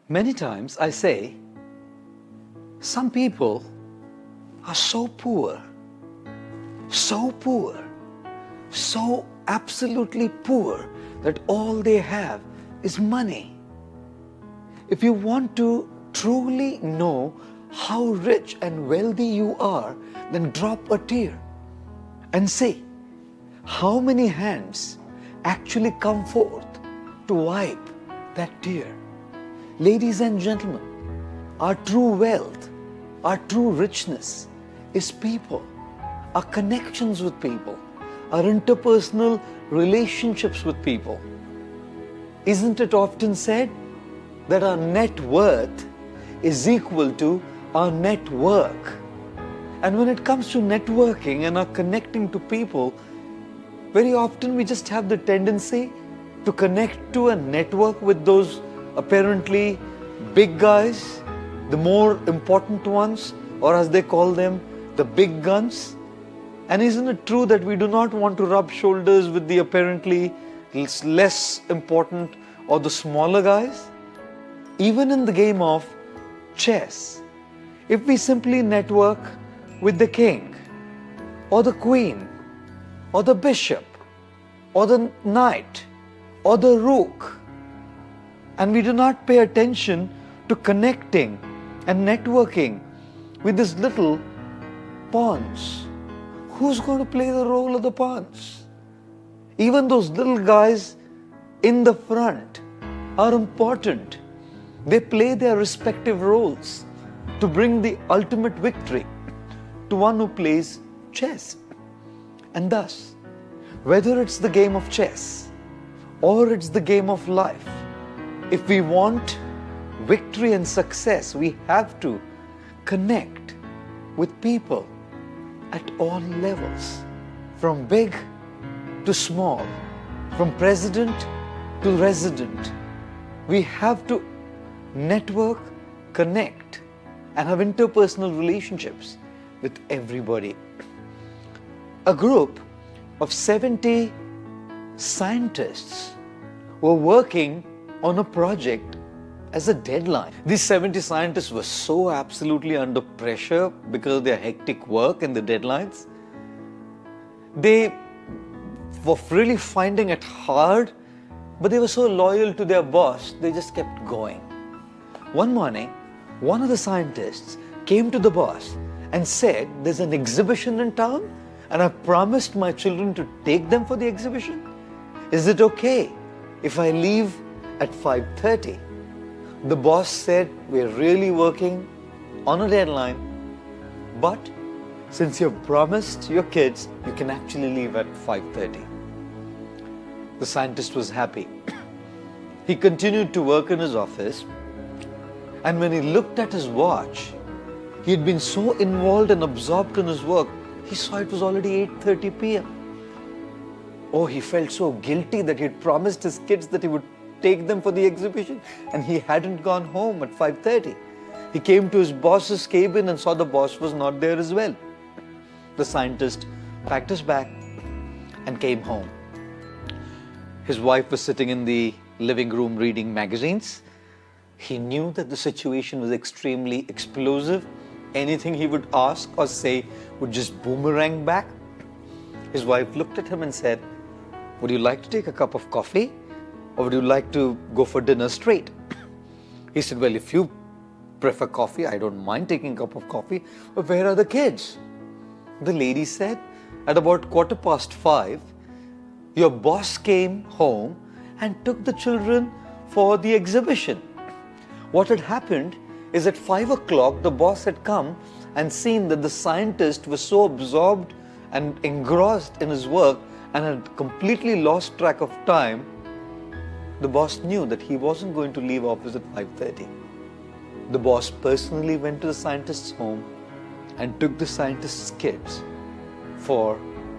Many times I say, some people are so poor, so absolutely poor that all they have is money. If you want to truly know how rich and wealthy you are, then drop a tear and see how many hands actually come forth to wipe that tear. Ladies and gentlemen, our true wealth, our true richness is people, our connections with people, our interpersonal relationships with people. Isn't it often said that our net worth is equal to our net work? And when it comes to networking and our connecting to people, very often we just have the tendency to connect to a network with those apparently big guys, the more important ones, or as they call them, the big guns. And isn't it true that we do not want to rub shoulders with the apparently less important or the smaller guys? Even in the game of chess, if we simply network with the king or the queen or the bishop or the knight or the rook, and we do not pay attention to connecting and networking with these little pawns, who's going to play the role of the pawns? Even those little guys in the front are important. They play their respective roles to bring the ultimate victory to one who plays chess. And thus, whether it's the game of chess or it's the game of life, if we want victory and success, we have to connect with people at all levels, from big to small, from president to resident. We have to network, connect, and have interpersonal relationships with everybody. A group of 70 scientists were working on a project as a deadline. These 70 scientists were so absolutely under pressure because of their hectic work and the deadlines. They were really finding it hard, but they were so loyal to their boss, they just kept going. One morning, one of the scientists came to the boss and said, "There's an exhibition in town and I promised my children to take them for the exhibition. Is it okay if I leave at 5:30? The boss said, "We're really working on a deadline, but since you've promised your kids, you can actually leave at 5:30. The scientist was happy. He continued to work in his office, and when he looked at his watch, he had been so involved and absorbed in his work, he saw it was already 8:30 p.m. Oh, he felt so guilty that he had promised his kids that he would take them for the exhibition, and he hadn't gone home at 5:30. He came to his boss's cabin and saw the boss was not there as well. The scientist packed his bag and came home. His wife was sitting in the living room reading magazines. He knew that the situation was extremely explosive. Anything he would ask or say would just boomerang back. His wife looked at him and said, "Would you like to take a cup of coffee? Or would you like to go for dinner straight?" He said, "Well, if you prefer coffee, I don't mind taking a cup of coffee. But where are the kids?" The lady said, "At about 5:15, your boss came home and took the children for the exhibition. What had happened is at 5 o'clock, the boss had come and seen that the scientist was so absorbed and engrossed in his work and had completely lost track of time. The boss knew that he wasn't going to leave office at 5:30. The boss personally went to the scientist's home and took the scientist's kids for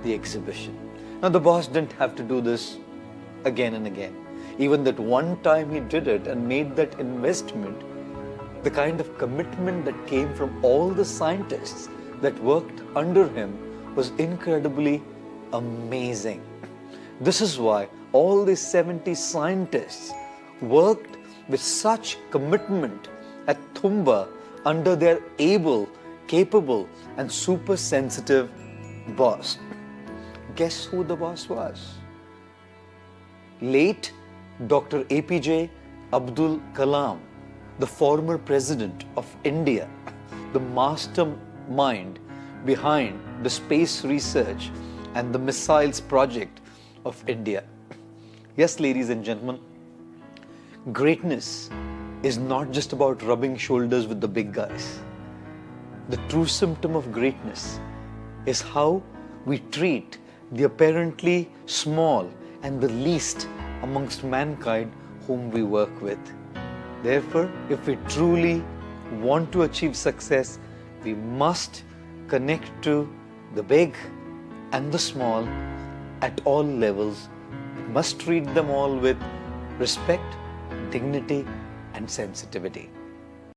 the exhibition. Now, the boss didn't have to do this again and again. Even that one time he did it and made that investment, the kind of commitment that came from all the scientists that worked under him was incredibly amazing. This is why all these 70 scientists worked with such commitment at Thumba under their able, capable, and super sensitive boss. Guess who the boss was? Late Dr. APJ Abdul Kalam, the former president of India, the mastermind behind the space research and the missiles project of India. Yes, ladies and gentlemen, greatness is not just about rubbing shoulders with the big guys. The true symptom of greatness is how we treat the apparently small and the least amongst mankind whom we work with. Therefore, if we truly want to achieve success, we must connect to the big and the small at all levels. We must treat them all with respect, dignity, and sensitivity.